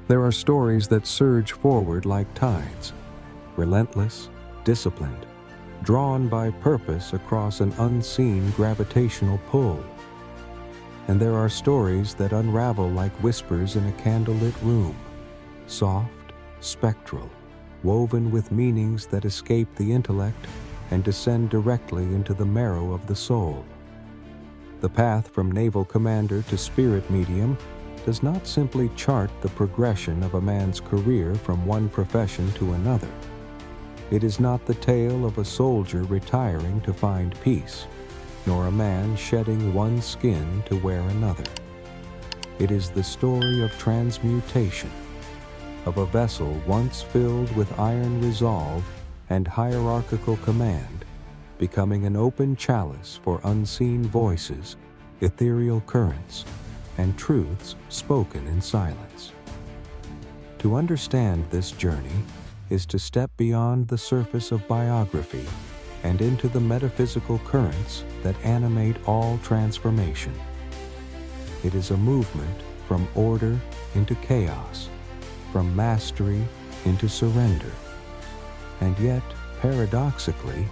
There are stories that surge forward like tides, relentless, disciplined, drawn by purpose across an unseen gravitational pull. And there are stories that unravel like whispers in a candlelit room, soft, spectral, woven with meanings that escape the intellect and descend directly into the marrow of the soul. The path from Naval Commander to Spirit Medium does not simply chart the progression of a man's career from one profession to another. It is not the tale of a soldier retiring to find peace, nor a man shedding one skin to wear another. It is the story of transmutation, of a vessel once filled with iron resolve and hierarchical command, becoming an open chalice for unseen voices, ethereal currents, and truths spoken in silence. To understand this journey is to step beyond the surface of biography and into the metaphysical currents that animate all transformation. It is a movement from order into chaos, from mastery into surrender, and yet, paradoxically,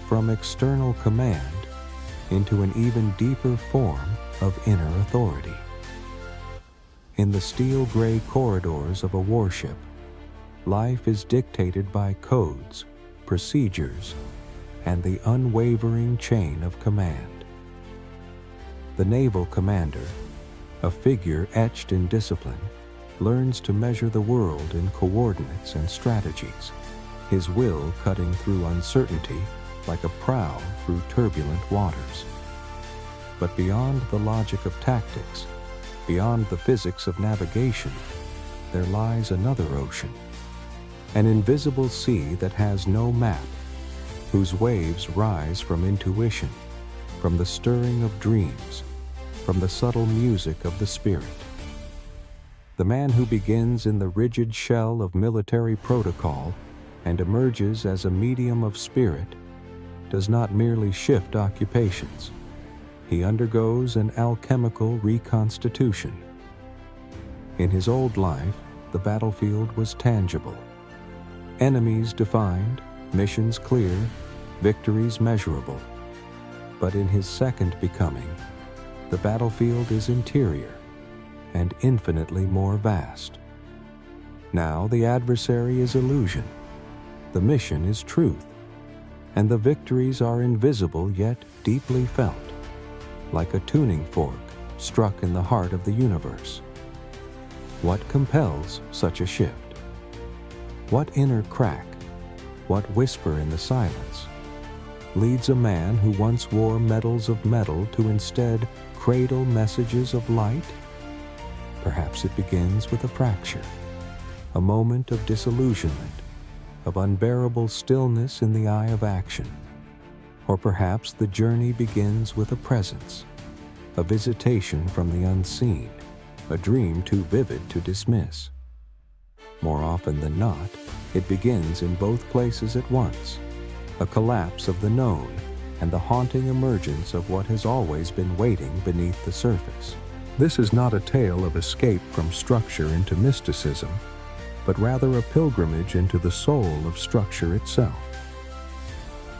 from external command into an even deeper form of inner authority. In the steel-gray corridors of a warship, life is dictated by codes, procedures, and the unwavering chain of command. The Naval Commander, a figure etched in discipline, learns to measure the world in coordinates and strategies, his will cutting through uncertainty like a prow through turbulent waters. But beyond the logic of tactics, beyond the physics of navigation, there lies another ocean, an invisible sea that has no map, whose waves rise from intuition, from the stirring of dreams, from the subtle music of the spirit. The man who begins in the rigid shell of military protocol and emerges as a medium of spirit does not merely shift occupations. He undergoes an alchemical reconstitution. In his old life, the battlefield was tangible. Enemies defined, missions clear, victories measurable. But in his second becoming, the battlefield is interior and infinitely more vast. Now the adversary is illusion, the mission is truth, and the victories are invisible yet deeply felt, like a tuning fork struck in the heart of the universe. What compels such a shift? What inner crack, what whisper in the silence, leads a man who once wore medals of metal to instead cradle messages of light? Perhaps it begins with a fracture, a moment of disillusionment, of unbearable stillness in the eye of action. Or perhaps the journey begins with a presence, a visitation from the unseen, a dream too vivid to dismiss. More often than not, it begins in both places at once, a collapse of the known and the haunting emergence of what has always been waiting beneath the surface. This is not a tale of escape from structure into mysticism, but rather a pilgrimage into the soul of structure itself.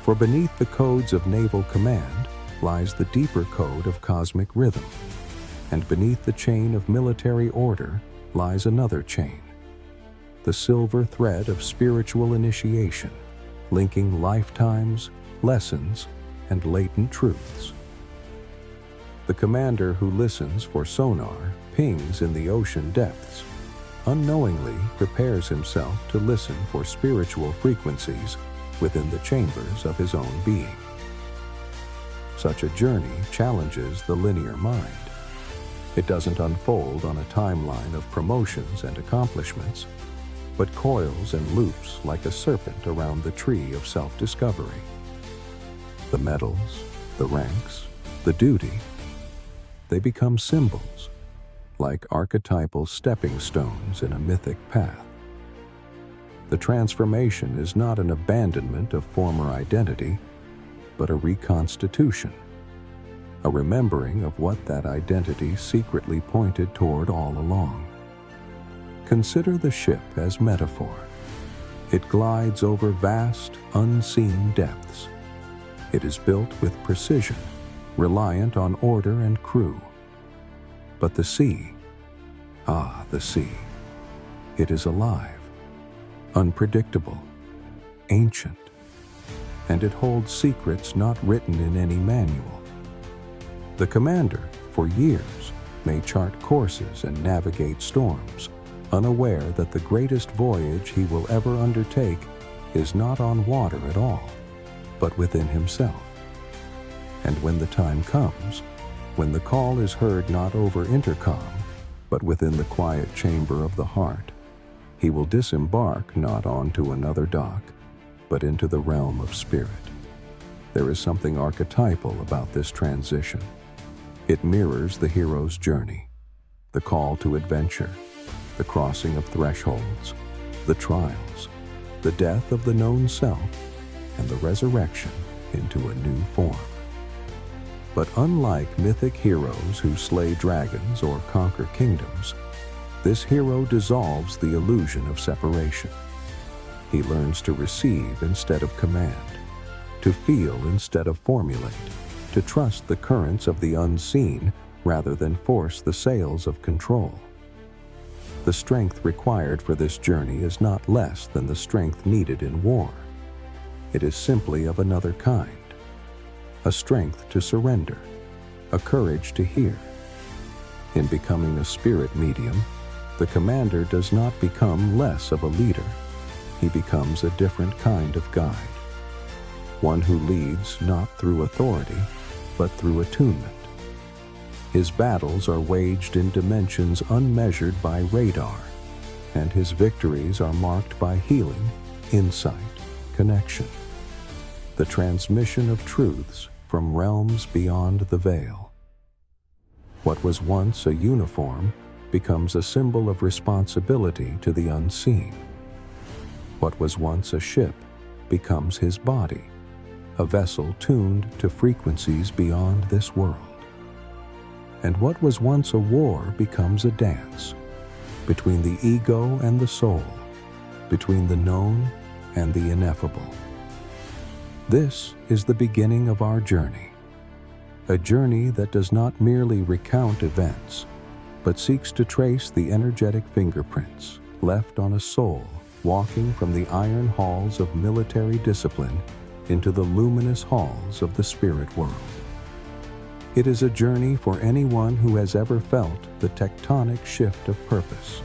For beneath the codes of naval command lies the deeper code of cosmic rhythm, and beneath the chain of military order lies another chain, the silver thread of spiritual initiation, linking lifetimes, lessons, and latent truths. The commander who listens for sonar pings in the ocean depths, unknowingly prepares himself to listen for spiritual frequencies within the chambers of his own being. Such a journey challenges the linear mind. It doesn't unfold on a timeline of promotions and accomplishments, but coils and loops like a serpent around the tree of self-discovery. The medals, the ranks, the duty, they become symbols, like archetypal stepping stones in a mythic path. The transformation is not an abandonment of former identity, but a reconstitution, a remembering of what that identity secretly pointed toward all along. Consider the ship as metaphor. It glides over vast, unseen depths. It is built with precision, reliant on order and crew. But the sea, the sea, it is alive, unpredictable, ancient, and it holds secrets not written in any manual. The commander, for years, may chart courses and navigate storms, unaware that the greatest voyage he will ever undertake is not on water at all, but within himself. And when the time comes, when the call is heard not over intercom, but within the quiet chamber of the heart, he will disembark not onto another dock, but into the realm of spirit. There is something archetypal about this transition. It mirrors the hero's journey, the call to adventure, the crossing of thresholds, the trials, the death of the known self, and the resurrection into a new form. But unlike mythic heroes who slay dragons or conquer kingdoms, this hero dissolves the illusion of separation. He learns to receive instead of command, to feel instead of formulate, to trust the currents of the unseen rather than force the sails of control. The strength required for this journey is not less than the strength needed in war. It is simply of another kind. A strength to surrender, a courage to hear. In becoming a spirit medium, the commander does not become less of a leader. He becomes a different kind of guide. One who leads not through authority, but through attunement. His battles are waged in dimensions unmeasured by radar, and his victories are marked by healing, insight, connection. The transmission of truths from realms beyond the veil. What was once a uniform becomes a symbol of responsibility to the unseen. What was once a ship becomes his body, a vessel tuned to frequencies beyond this world. And what was once a war becomes a dance, between the ego and the soul, between the known and the ineffable. This is the beginning of our journey, a journey that does not merely recount events, but seeks to trace the energetic fingerprints left on a soul walking from the iron halls of military discipline into the luminous halls of the spirit world. It is a journey for anyone who has ever felt the tectonic shift of purpose,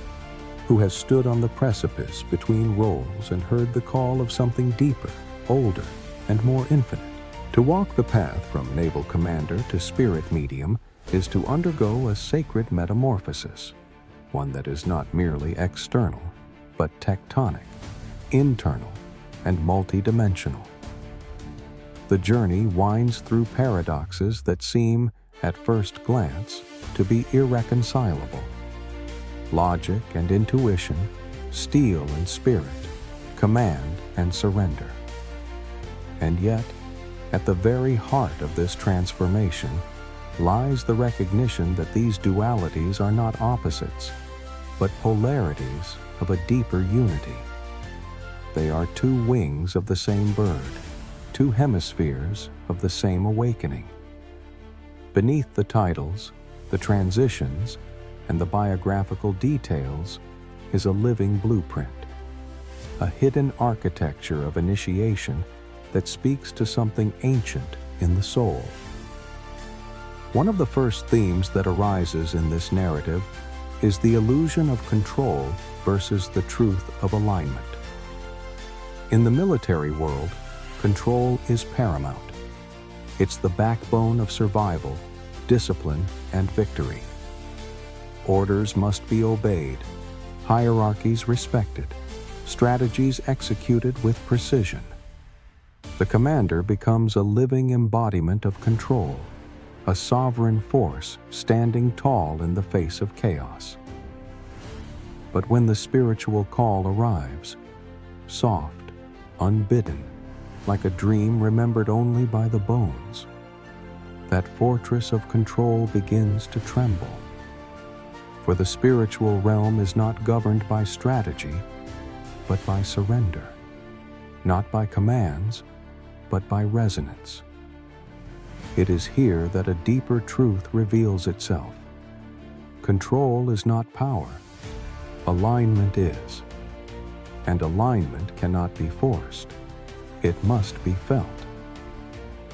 who has stood on the precipice between roles and heard the call of something deeper, older, and more infinite. To walk the path from Naval Commander to Spirit Medium is to undergo a sacred metamorphosis, one that is not merely external, but tectonic, internal, and multidimensional. The journey winds through paradoxes that seem, at first glance, to be irreconcilable. Logic and intuition, steel and spirit, command and surrender. And yet, at the very heart of this transformation lies the recognition that these dualities are not opposites, but polarities of a deeper unity. They are two wings of the same bird, two hemispheres of the same awakening. Beneath the titles, the transitions, and the biographical details is a living blueprint, a hidden architecture of initiation that speaks to something ancient in the soul. One of the first themes that arises in this narrative is the illusion of control versus the truth of alignment. In the military world, control is paramount. It's the backbone of survival, discipline, and victory. Orders must be obeyed, hierarchies respected, strategies executed with precision. The commander becomes a living embodiment of control, a sovereign force standing tall in the face of chaos. But when the spiritual call arrives, soft, unbidden, like a dream remembered only by the bones, that fortress of control begins to tremble. For the spiritual realm is not governed by strategy, but by surrender. Not by commands, but by resonance. It is here that a deeper truth reveals itself. Control is not power. Alignment is. And alignment cannot be forced. It must be felt.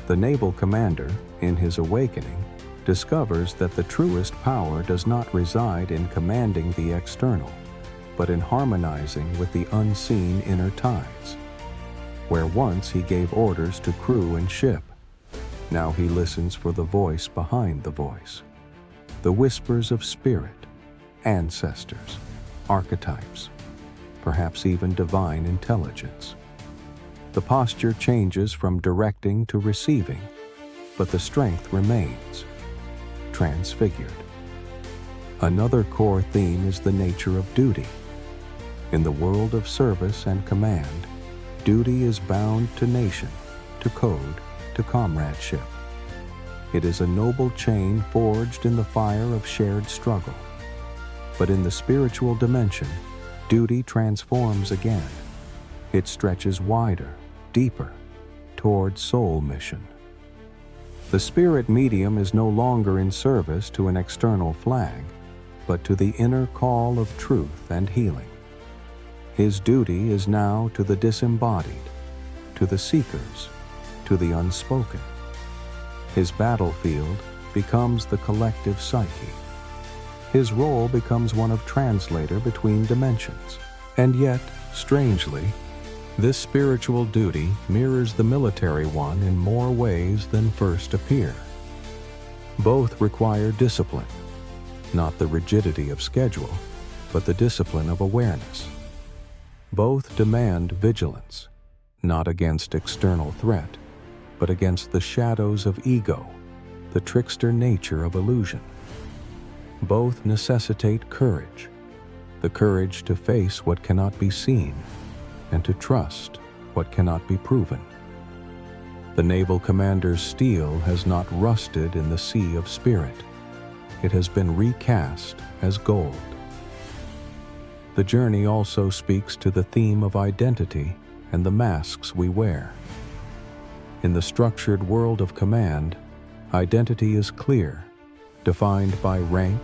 The Naval Commander, in his awakening, discovers that the truest power does not reside in commanding the external, but in harmonizing with the unseen inner tides. Where once he gave orders to crew and ship, now he listens for the voice behind the voice. The whispers of spirit, ancestors, archetypes, perhaps even divine intelligence. The posture changes from directing to receiving, but the strength remains, transfigured. Another core theme is the nature of duty. In the world of service and command, duty is bound to nation, to code, to comradeship. It is a noble chain forged in the fire of shared struggle. But in the spiritual dimension, duty transforms again. It stretches wider, deeper, toward soul mission. The spirit medium is no longer in service to an external flag, but to the inner call of truth and healing. His duty is now to the disembodied, to the seekers, to the unspoken. His battlefield becomes the collective psyche. His role becomes one of translator between dimensions. And yet, strangely, this spiritual duty mirrors the military one in more ways than first appear. Both require discipline, not the rigidity of schedule, but the discipline of awareness. Both demand vigilance, not against external threat, but against the shadows of ego, the trickster nature of illusion. Both necessitate courage, the courage to face what cannot be seen, and to trust what cannot be proven. The Naval Commander's steel has not rusted in the sea of spirit. It has been recast as gold. The journey also speaks to the theme of identity and the masks we wear. In the structured world of command, identity is clear, defined by rank,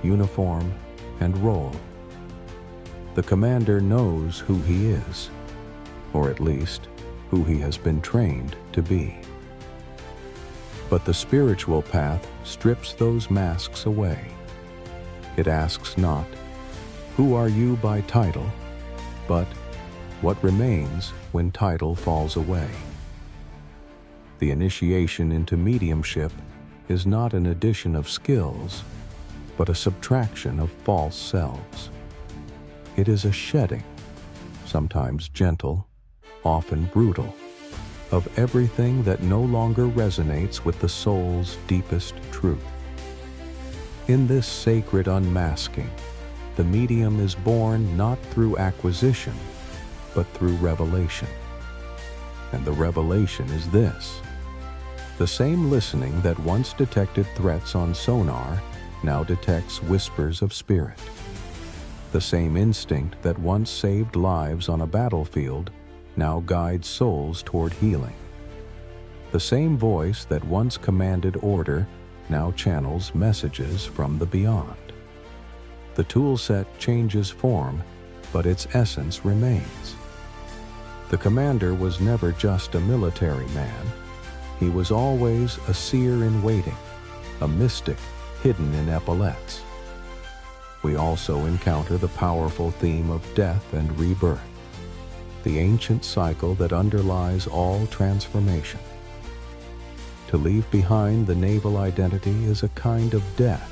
uniform, and role. The commander knows who he is, or at least who he has been trained to be. But the spiritual path strips those masks away. It asks not, "Who are you by title?" but "What remains when title falls away?" The initiation into mediumship is not an addition of skills, but a subtraction of false selves. It is a shedding, sometimes gentle, often brutal, of everything that no longer resonates with the soul's deepest truth. In this sacred unmasking, the medium is born not through acquisition, but through revelation. And the revelation is this: the same listening that once detected threats on sonar now detects whispers of spirit. The same instinct that once saved lives on a battlefield now guides souls toward healing. The same voice that once commanded order now channels messages from the beyond. The tool set changes form, but its essence remains. The commander was never just a military man. He was always a seer in waiting, a mystic hidden in epaulets. We also encounter the powerful theme of death and rebirth, the ancient cycle that underlies all transformation. To leave behind the naval identity is a kind of death,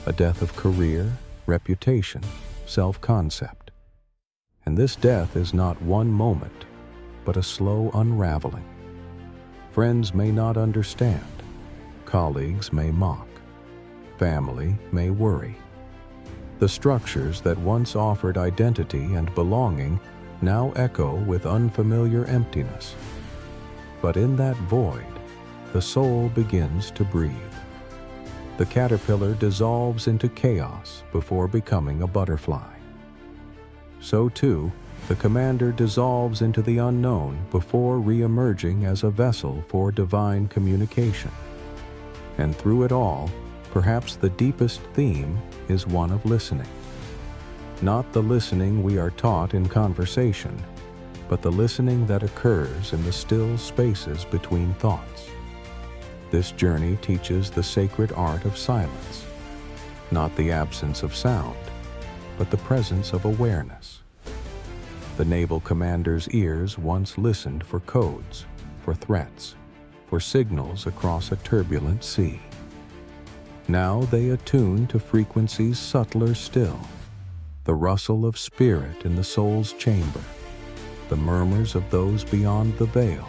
a death of career, reputation, self-concept. And this death is not one moment, but a slow unraveling. Friends may not understand, colleagues may mock, family may worry. The structures that once offered identity and belonging now echo with unfamiliar emptiness. But in that void, the soul begins to breathe. The caterpillar dissolves into chaos before becoming a butterfly. So too, the commander dissolves into the unknown before re-emerging as a vessel for divine communication. And through it all, perhaps the deepest theme is one of listening. Not the listening we are taught in conversation, but the listening that occurs in the still spaces between thoughts. This journey teaches the sacred art of silence, not the absence of sound, but the presence of awareness. The naval commander's ears once listened for codes, for threats, for signals across a turbulent sea. Now they attune to frequencies subtler still, the rustle of spirit in the soul's chamber, the murmurs of those beyond the veil,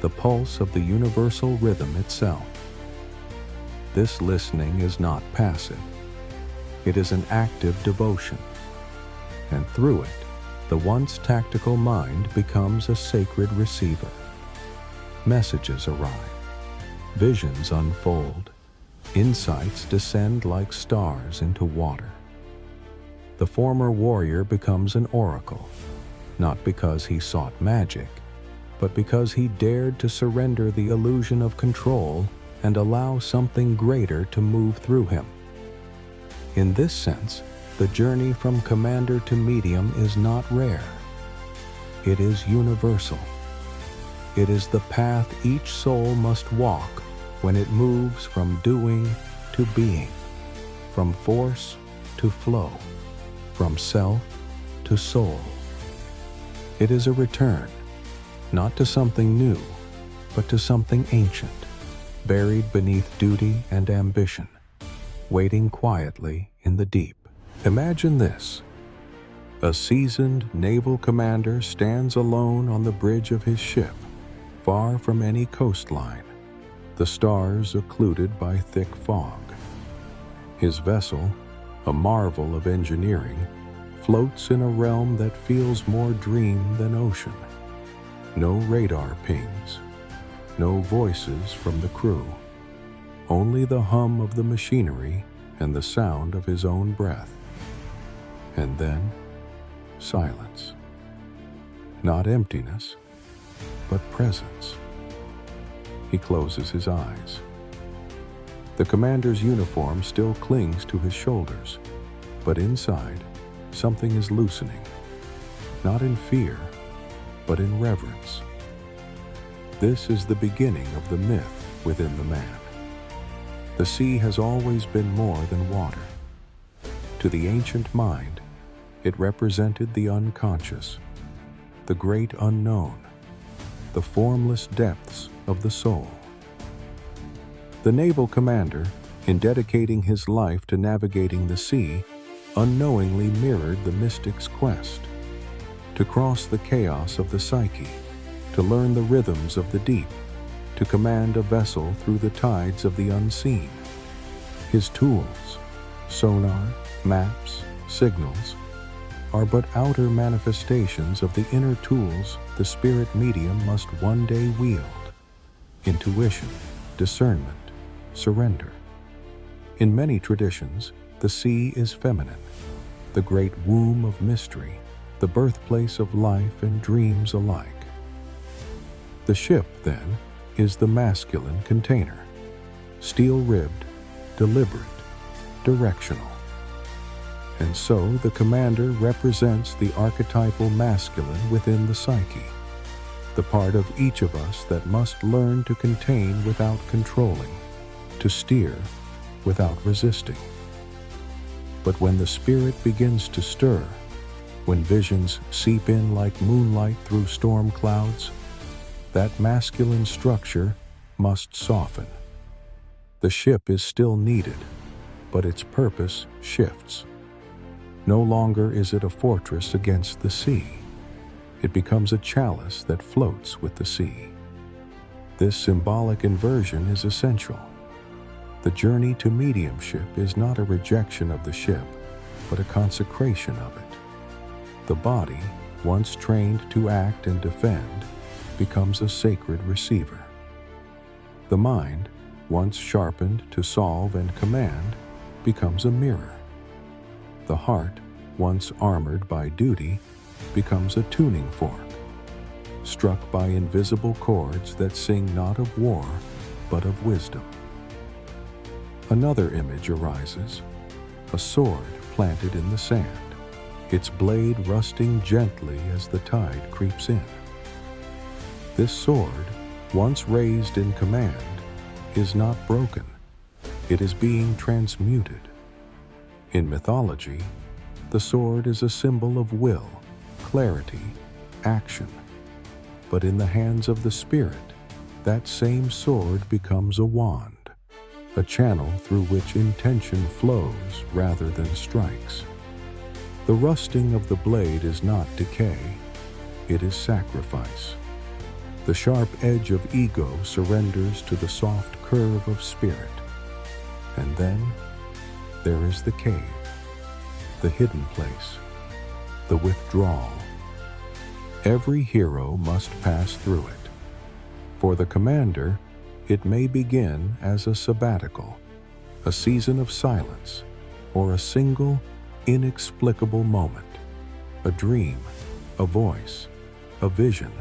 the pulse of the universal rhythm itself. This listening is not passive. It is an active devotion, and through it, the once tactical mind becomes a sacred receiver. Messages arrive, visions unfold, insights descend like stars into water. The former warrior becomes an oracle, not because he sought magic, but because he dared to surrender the illusion of control and allow something greater to move through him. In this sense, the journey from commander to medium is not rare. It is universal. It is the path each soul must walk when it moves from doing to being, from force to flow, from self to soul. It is a return, not to something new, but to something ancient, buried beneath duty and ambition, waiting quietly in the deep. Imagine this. A seasoned naval commander stands alone on the bridge of his ship, far from any coastline, the stars occluded by thick fog. His vessel, a marvel of engineering, floats in a realm that feels more dream than ocean. No radar pings, no voices from the crew, only the hum of the machinery and the sound of his own breath. And then, silence. Not emptiness, but presence. He closes his eyes. The commander's uniform still clings to his shoulders, but inside, something is loosening, not in fear, but in reverence. This is the beginning of the myth within the man. The sea has always been more than water. To the ancient mind, it represented the unconscious, the great unknown, the formless depths of the soul. The naval commander, in dedicating his life to navigating the sea, unknowingly mirrored the mystic's quest, to cross the chaos of the psyche, to learn the rhythms of the deep, to command a vessel through the tides of the unseen. His tools, sonar, maps, signals, are but outer manifestations of the inner tools the spirit medium must one day wield: intuition, discernment, surrender. In many traditions, the sea is feminine, the great womb of mystery, the birthplace of life and dreams alike. The ship, then, is the masculine container, steel-ribbed, deliberate, directional. And so the commander represents the archetypal masculine within the psyche, the part of each of us that must learn to contain without controlling, to steer without resisting. But when the spirit begins to stir, when visions seep in like moonlight through storm clouds, that masculine structure must soften. The ship is still needed, but its purpose shifts. No longer is it a fortress against the sea. It becomes a chalice that floats with the sea. This symbolic inversion is essential. The journey to mediumship is not a rejection of the ship, but a consecration of it. The body, once trained to act and defend, becomes a sacred receiver. The mind, once sharpened to solve and command, becomes a mirror. The heart, once armored by duty, becomes a tuning fork, struck by invisible chords that sing not of war, but of wisdom. Another image arises, a sword planted in the sand, its blade rusting gently as the tide creeps in. This sword, once raised in command, is not broken. It is being transmuted. In mythology, the sword is a symbol of will, clarity, action. But in the hands of the spirit, that same sword becomes a wand, a channel through which intention flows rather than strikes. The rusting of the blade is not decay, it is sacrifice. The sharp edge of ego surrenders to the soft curve of spirit. And then there is the cave, the hidden place, the withdrawal. Every hero must pass through it. For the commander, it may begin as a sabbatical, a season of silence, or a single, inexplicable moment, a dream, a voice, a vision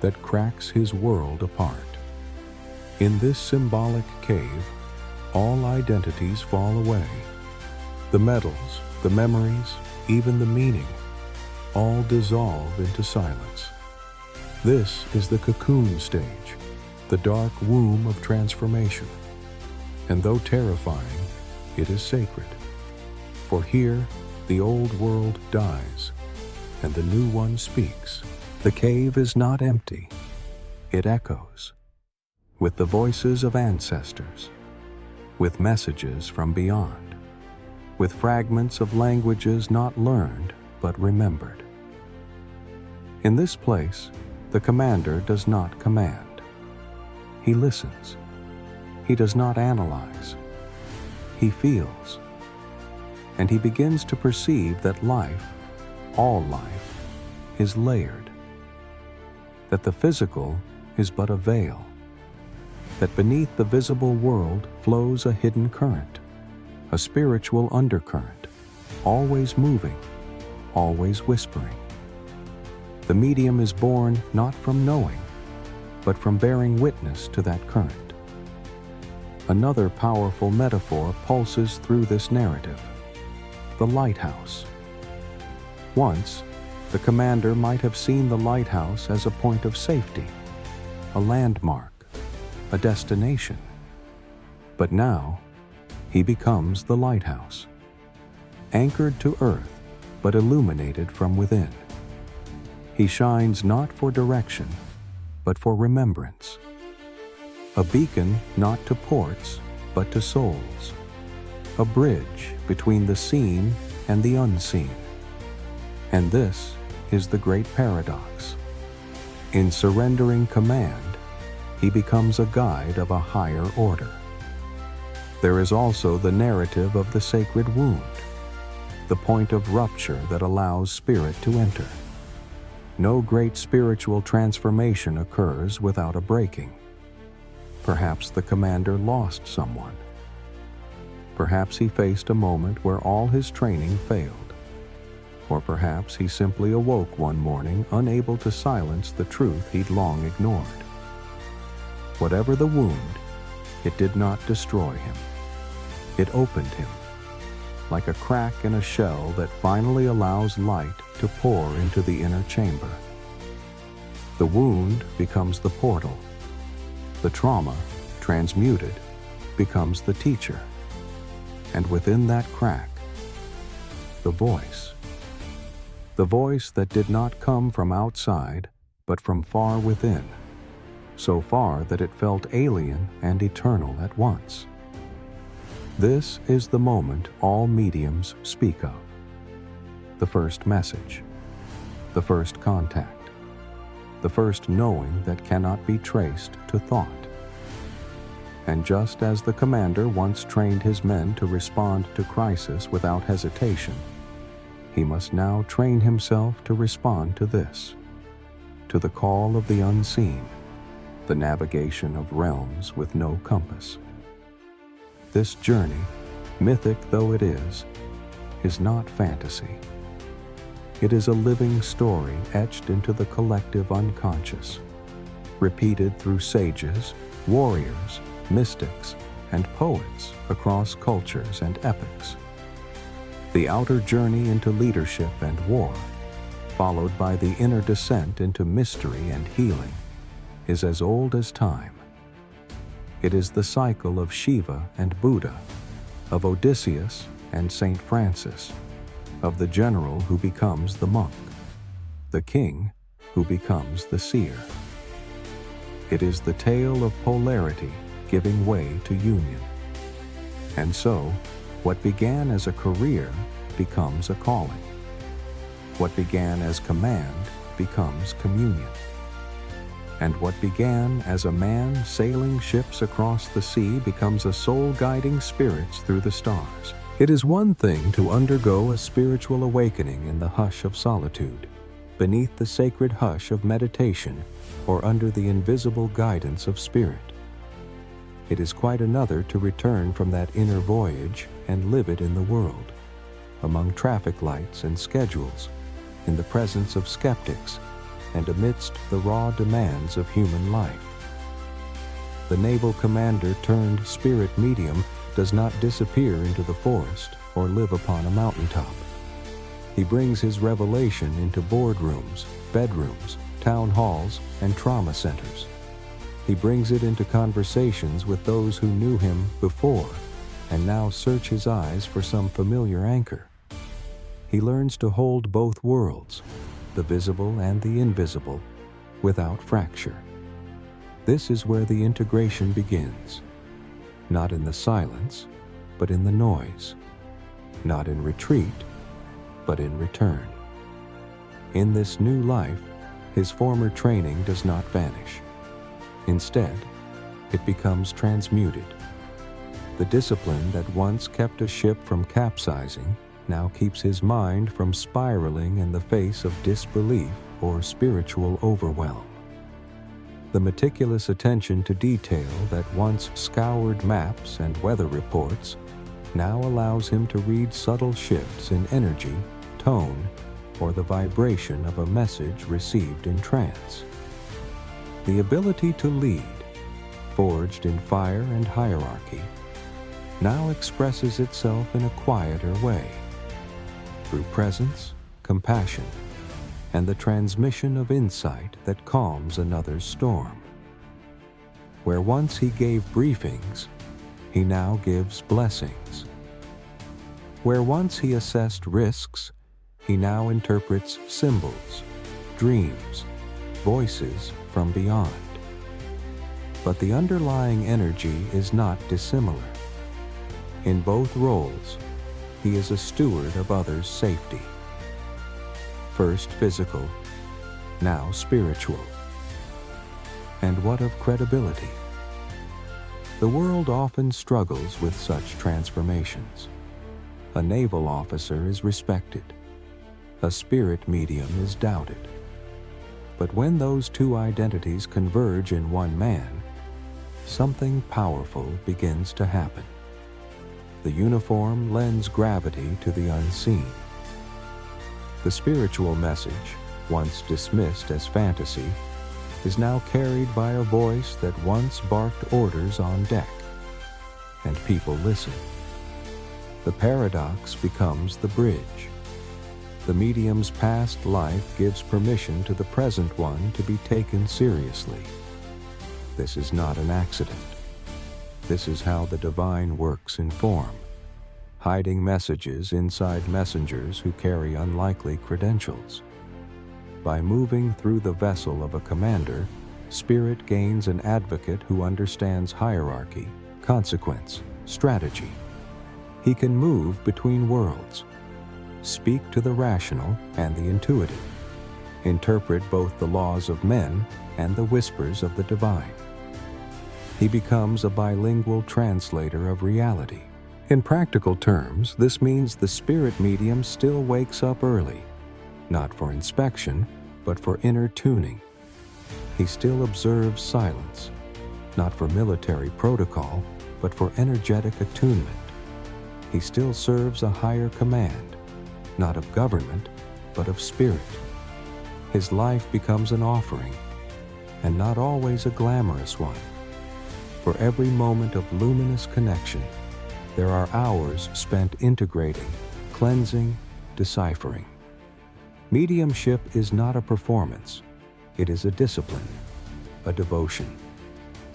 that cracks his world apart. In this symbolic cave, all identities fall away. The medals, the memories, even the meaning, all dissolve into silence. This is the cocoon stage, the dark womb of transformation. And though terrifying, it is sacred. For here, the old world dies, and the new one speaks. The cave is not empty. It echoes, with the voices of ancestors, with messages from beyond, with fragments of languages not learned but remembered. In this place, the commander does not command. He listens. He does not analyze. He feels. And he begins to perceive that life, all life, is layered. That the physical is but a veil. That beneath the visible world flows a hidden current, a spiritual undercurrent, always moving, always whispering. The medium is born not from knowing, but from bearing witness to that current. Another powerful metaphor pulses through this narrative: the lighthouse. Once, the commander might have seen the lighthouse as a point of safety, a landmark, a destination. But now, he becomes the lighthouse, anchored to earth, but illuminated from within. He shines not for direction, but for remembrance. A beacon not to ports, but to souls. A bridge between the seen and the unseen. And this is the great paradox. In surrendering command, he becomes a guide of a higher order. There is also the narrative of the sacred wound, the point of rupture that allows spirit to enter. No great spiritual transformation occurs without a breaking. Perhaps the commander lost someone. Perhaps he faced a moment where all his training failed. Or perhaps he simply awoke one morning unable to silence the truth he'd long ignored. Whatever the wound, it did not destroy him. It opened him, like a crack in a shell that finally allows light to pour into the inner chamber. The wound becomes the portal. The trauma, transmuted, becomes the teacher. And within that crack, the voice. The voice that did not come from outside, but from far within, so far that it felt alien and eternal at once. This is the moment all mediums speak of. The first message, the first contact, the first knowing that cannot be traced to thought. And just as the commander once trained his men to respond to crisis without hesitation, he must now train himself to respond to this, to the call of the unseen, the navigation of realms with no compass. This journey, mythic though it is not fantasy. It is a living story etched into the collective unconscious, repeated through sages, warriors, mystics, and poets across cultures and epochs. The outer journey into leadership and war, followed by the inner descent into mystery and healing, is as old as time. It is the cycle of Shiva and Buddha, of Odysseus and Saint Francis, of the general who becomes the monk, the king who becomes the seer. It is the tale of polarity giving way to union. And so, what began as a career becomes a calling. What began as command becomes communion. And what began as a man sailing ships across the sea becomes a soul guiding spirits through the stars. It is one thing to undergo a spiritual awakening in the hush of solitude, beneath the sacred hush of meditation, or under the invisible guidance of spirit. It is quite another to return from that inner voyage and live it in the world, among traffic lights and schedules, in the presence of skeptics, and amidst the raw demands of human life. The Naval Commander turned spirit medium does not disappear into the forest or live upon a mountaintop. He brings his revelation into boardrooms, bedrooms, town halls, and trauma centers. He brings it into conversations with those who knew him before and now search his eyes for some familiar anchor. He learns to hold both worlds, the visible and the invisible, without fracture. This is where the integration begins, not in the silence, but in the noise, not in retreat, but in return. In this new life, his former training does not vanish. Instead, it becomes transmuted. The discipline that once kept a ship from capsizing now keeps his mind from spiraling in the face of disbelief or spiritual overwhelm. The meticulous attention to detail that once scoured maps and weather reports now allows him to read subtle shifts in energy, tone, or the vibration of a message received in trance. The ability to lead, forged in fire and hierarchy, now expresses itself in a quieter way, through presence, compassion, and the transmission of insight that calms another's storm. Where once he gave briefings, he now gives blessings. Where once he assessed risks, he now interprets symbols, dreams, voices from beyond. But the underlying energy is not dissimilar. In both roles, he is a steward of others' safety. First physical, now spiritual. And what of credibility? The world often struggles with such transformations. A naval officer is respected. A spirit medium is doubted. But when those two identities converge in one man, something powerful begins to happen. The uniform lends gravity to the unseen. The spiritual message, once dismissed as fantasy, is now carried by a voice that once barked orders on deck, and people listen. The paradox becomes the bridge. The medium's past life gives permission to the present one to be taken seriously. This is not an accident. This is how the divine works in form, hiding messages inside messengers who carry unlikely credentials. By moving through the vessel of a commander, spirit gains an advocate who understands hierarchy, consequence, strategy. He can move between worlds, speak to the rational and the intuitive, interpret both the laws of men and the whispers of the divine. He becomes a bilingual translator of reality. In practical terms, this means the spirit medium still wakes up early, not for inspection, but for inner tuning. He still observes silence, not for military protocol, but for energetic attunement. He still serves a higher command, not of government, but of spirit. His life becomes an offering, and not always a glamorous one. For every moment of luminous connection, there are hours spent integrating, cleansing, deciphering. Mediumship is not a performance. It is a discipline, a devotion.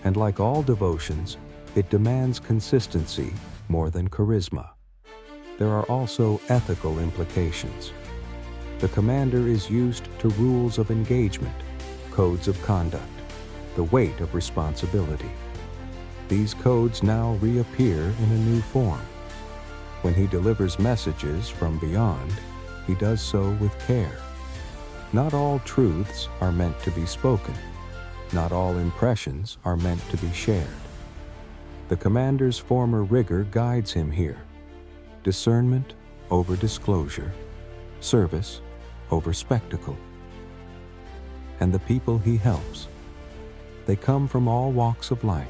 And like all devotions, it demands consistency more than charisma. There are also ethical implications. The commander is used to rules of engagement, codes of conduct, the weight of responsibility. These codes now reappear in a new form. When he delivers messages from beyond, he does so with care. Not all truths are meant to be spoken. Not all impressions are meant to be shared. The commander's former rigor guides him here. Discernment over disclosure, service over spectacle. And the people he helps, they come from all walks of life.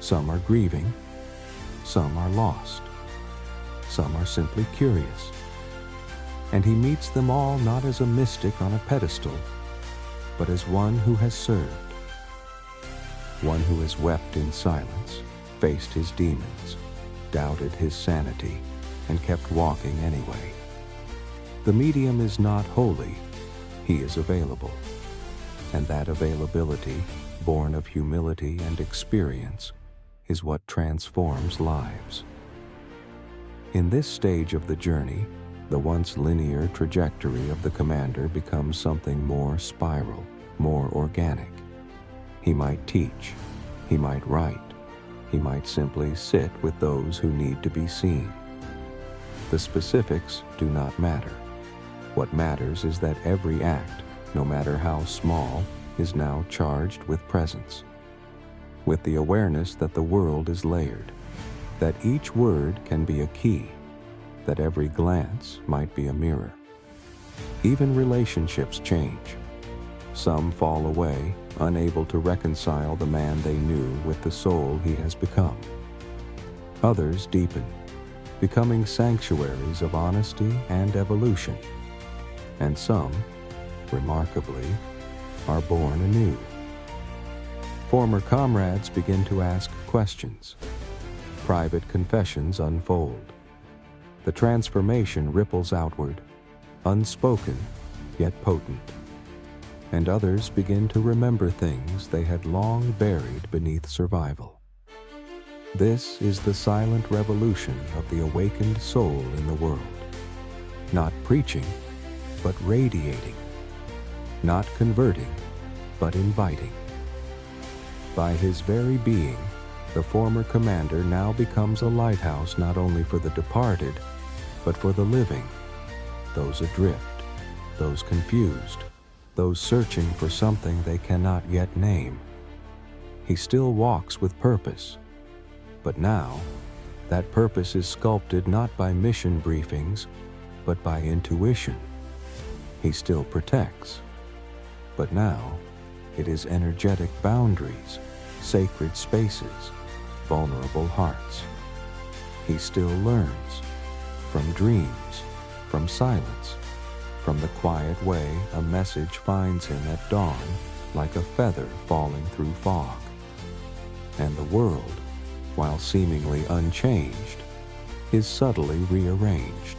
Some are grieving, some are lost, some are simply curious. And he meets them all not as a mystic on a pedestal, but as one who has served, one who has wept in silence, faced his demons, doubted his sanity, and kept walking anyway. The medium is not holy, he is available. And that availability, born of humility and experience, is what transforms lives. In this stage of the journey, the once linear trajectory of the commander becomes something more spiral, more organic. He might teach, he might write, he might simply sit with those who need to be seen. The specifics do not matter. What matters is that every act, no matter how small, is now charged with presence, with the awareness that the world is layered, that each word can be a key, that every glance might be a mirror. Even relationships change. Some fall away, unable to reconcile the man they knew with the soul he has become. Others deepen, becoming sanctuaries of honesty and evolution. And some, remarkably, are born anew. Former comrades begin to ask questions. Private confessions unfold. The transformation ripples outward, unspoken yet potent. And others begin to remember things they had long buried beneath survival. This is the silent revolution of the awakened soul in the world. Not preaching, but radiating. Not converting, but inviting. By his very being, the former commander now becomes a lighthouse not only for the departed, but for the living, those adrift, those confused, those searching for something they cannot yet name. He still walks with purpose, but now that purpose is sculpted not by mission briefings, but by intuition. He still protects, but now it is energetic boundaries, sacred spaces, vulnerable hearts. He still learns, from dreams, from silence, from the quiet way a message finds him at dawn like a feather falling through fog. And the world, while seemingly unchanged, is subtly rearranged.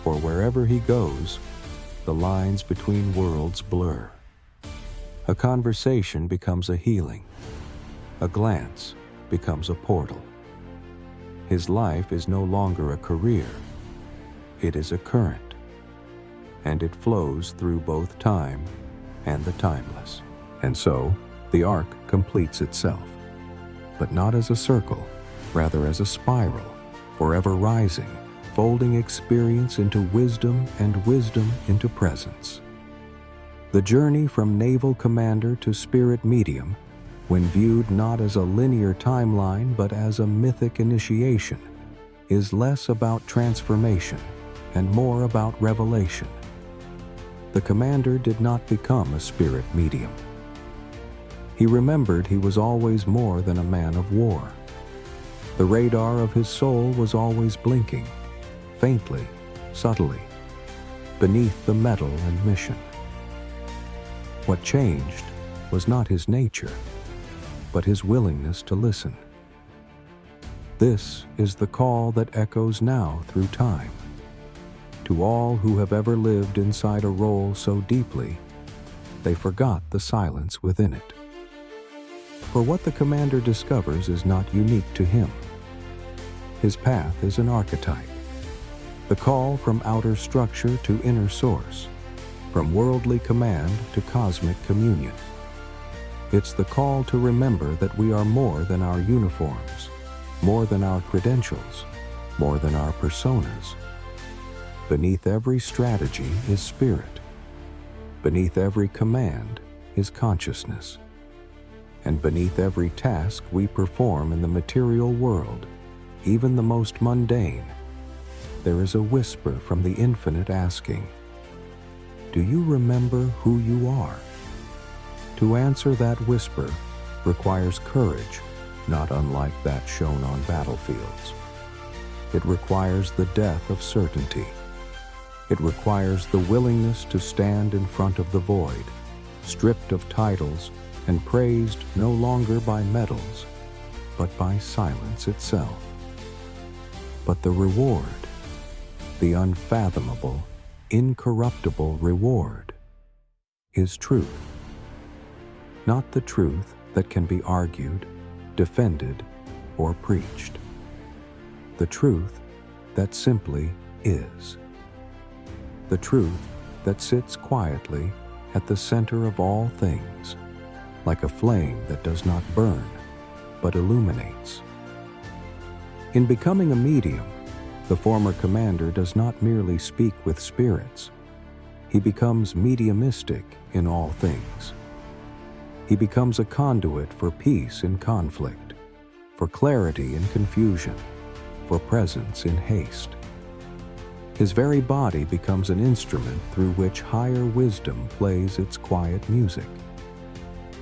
For wherever he goes, the lines between worlds blur. A conversation becomes a healing. A glance becomes a portal. His life is no longer a career. It is a current. And it flows through both time and the timeless. And so, the arc completes itself, but not as a circle, rather as a spiral, forever rising, folding experience into wisdom and wisdom into presence. The journey from Naval Commander to Spirit Medium, when viewed not as a linear timeline but as a mythic initiation, is less about transformation and more about revelation. The commander did not become a spirit medium. He remembered he was always more than a man of war. The radar of his soul was always blinking, faintly, subtly, beneath the metal and mission. What changed was not his nature, but his willingness to listen. This is the call that echoes now through time. To all who have ever lived inside a role so deeply, they forgot the silence within it. For what the commander discovers is not unique to him. His path is an archetype, the call from outer structure to inner source, from worldly command to cosmic communion. It's the call to remember that we are more than our uniforms, more than our credentials, more than our personas. Beneath every strategy is spirit. Beneath every command is consciousness. And beneath every task we perform in the material world, even the most mundane, there is a whisper from the infinite asking, "Do you remember who you are?" To answer that whisper requires courage, not unlike that shown on battlefields. It requires the death of certainty. It requires the willingness to stand in front of the void, stripped of titles and praised no longer by medals, but by silence itself. But the reward, the unfathomable, incorruptible reward, is truth. Not the truth that can be argued, defended, or preached. The truth that simply is. The truth that sits quietly at the center of all things, like a flame that does not burn, but illuminates. In becoming a medium, the former commander does not merely speak with spirits. He becomes mediumistic in all things. He becomes a conduit for peace in conflict, for clarity in confusion, for presence in haste. His very body becomes an instrument through which higher wisdom plays its quiet music.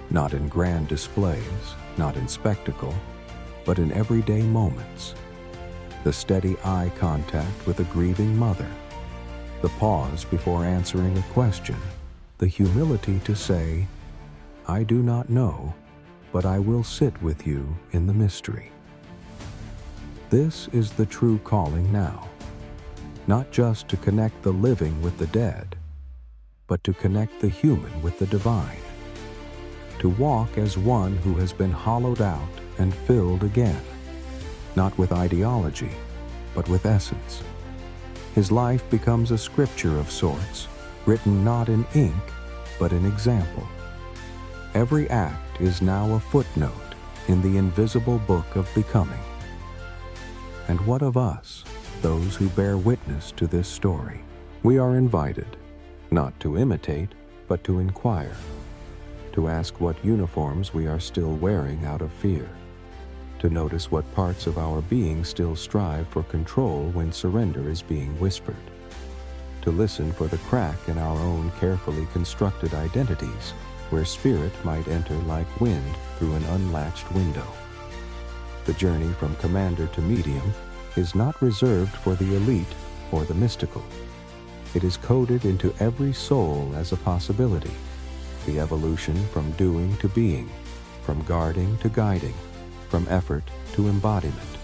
Not in grand displays, not in spectacle, but in everyday moments. The steady eye contact with a grieving mother, the pause before answering a question, the humility to say, "I do not know, but I will sit with you in the mystery." This is the true calling now, not just to connect the living with the dead, but to connect the human with the divine, to walk as one who has been hollowed out and filled again, not with ideology, but with essence. His life becomes a scripture of sorts, written not in ink, but in example. Every act is now a footnote in the invisible book of becoming. And what of us, those who bear witness to this story? We are invited, not to imitate, but to inquire, to ask what uniforms we are still wearing out of fear, to notice what parts of our being still strive for control when surrender is being whispered, to listen for the crack in our own carefully constructed identities, where spirit might enter like wind through an unlatched window. The journey from commander to medium is not reserved for the elite or the mystical. It is coded into every soul as a possibility, the evolution from doing to being, from guarding to guiding, from effort to embodiment.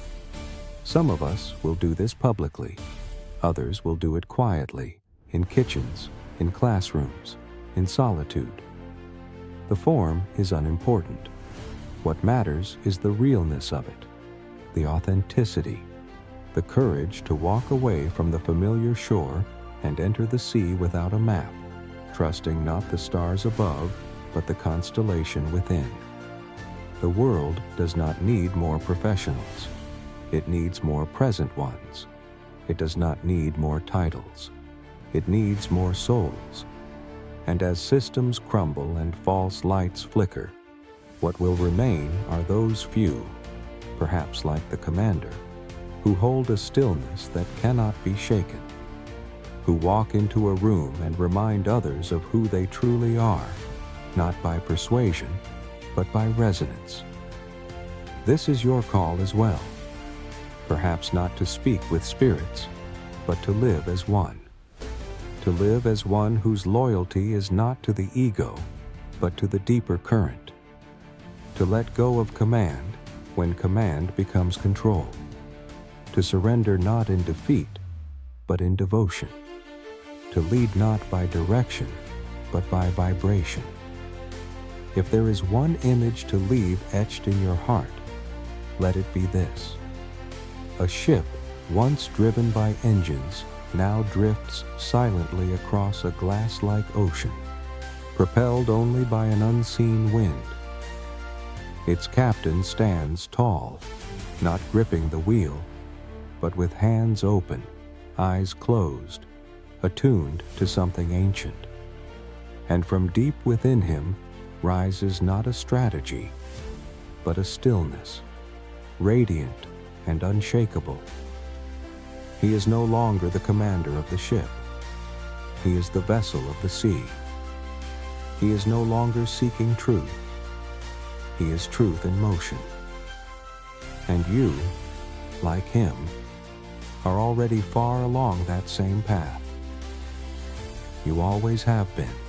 Some of us will do this publicly. Others will do it quietly, in kitchens, in classrooms, in solitude. The form is unimportant. What matters is the realness of it, the authenticity, the courage to walk away from the familiar shore and enter the sea without a map, trusting not the stars above, but the constellation within. The world does not need more professionals. It needs more present ones. It does not need more titles. It needs more souls. And as systems crumble and false lights flicker, what will remain are those few, perhaps like the commander, who hold a stillness that cannot be shaken, who walk into a room and remind others of who they truly are, not by persuasion, but by resonance. This is your call as well. Perhaps not to speak with spirits, but to live as one. To live as one whose loyalty is not to the ego, but to the deeper current. To let go of command when command becomes control. To surrender not in defeat, but in devotion. To lead not by direction, but by vibration. If there is one image to leave etched in your heart, let it be this. A ship once driven by engines now drifts silently across a glass-like ocean, propelled only by an unseen wind. Its captain stands tall, not gripping the wheel, but with hands open, eyes closed, attuned to something ancient. And from deep within him rises not a strategy, but a stillness, radiant and unshakable. He is no longer the commander of the ship. He is the vessel of the sea. He is no longer seeking truth. He is truth in motion. And you, like him, are already far along that same path. You always have been.